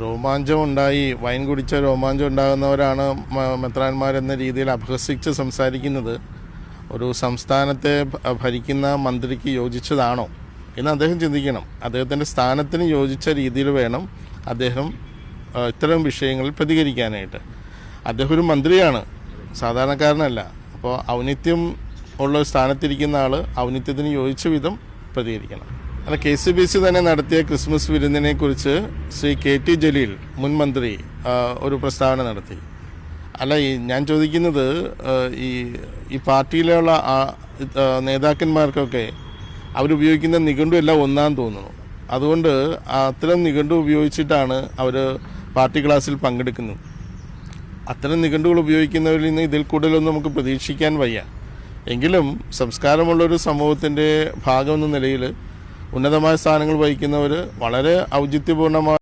രോമാഞ്ചമുണ്ടായി, wine കുടിച്ച രോമാഞ്ചം ഉണ്ടാകുന്നവരാണ് മെത്രാന്മാരെന്ന രീതിയിൽ അപഹസിച്ച് സംസാരിക്കുന്നത് ഒരു സംസ്ഥാനത്തെ ഭരിക്കുന്ന മന്ത്രിക്ക് യോജിച്ചതാണോ എന്ന് അദ്ദേഹം ചിന്തിക്കണം. അദ്ദേഹത്തിൻ്റെ സ്ഥാനത്തിന് യോജിച്ച രീതിയിൽ വേണം അദ്ദേഹം ഇത്തരം വിഷയങ്ങളിൽ പ്രതികരിക്കാനായിട്ട്. അദ്ദേഹം ഒരു മന്ത്രിയാണ്, സാധാരണക്കാരനല്ല. അപ്പോൾ ഔന്നിത്യം ഉള്ള സ്ഥാനത്തിരിക്കുന്ന ആൾ ഔന്നിത്യത്തിന് യോജിച്ച വിധം പ്രതികരിക്കണം. അല്ല, KCBC തന്നെ നടത്തിയ ക്രിസ്മസ് വിരുന്നിനെക്കുറിച്ച് ശ്രീ KT ജലീൽ മുൻ മന്ത്രി ഒരു പ്രസ്താവന നടത്തി. അല്ല, ഞാൻ ചോദിക്കുന്നത് ഈ പാർട്ടിയിലുള്ള നേതാക്കന്മാർക്കൊക്കെ അവരുപയോഗിക്കുന്ന നിഘണ്ടു എല്ലാം ഒന്നാന്ന് തോന്നുന്നു. അതുകൊണ്ട് അത്തരം നിഘണ്ടു ഉപയോഗിച്ചിട്ടാണ് അവർ പാർട്ടി ക്ലാസ്സിൽ പങ്കെടുക്കുന്നത്. അത്തരം നിഘണ്ടുകൾ ഉപയോഗിക്കുന്നവരിൽ നിന്ന് ഇതിൽ കൂടുതലൊന്നും നമുക്ക് പ്രതീക്ഷിക്കാൻ വയ്യ. എങ്കിലും സംസ്കാരമുള്ളൊരു സമൂഹത്തിൻ്റെ ഭാഗമെന്ന നിലയിൽ ഉന്നതമായ സ്ഥാനങ്ങൾ വഹിക്കുന്നവർ വളരെ ഔചിത്യപൂർണ്ണമായ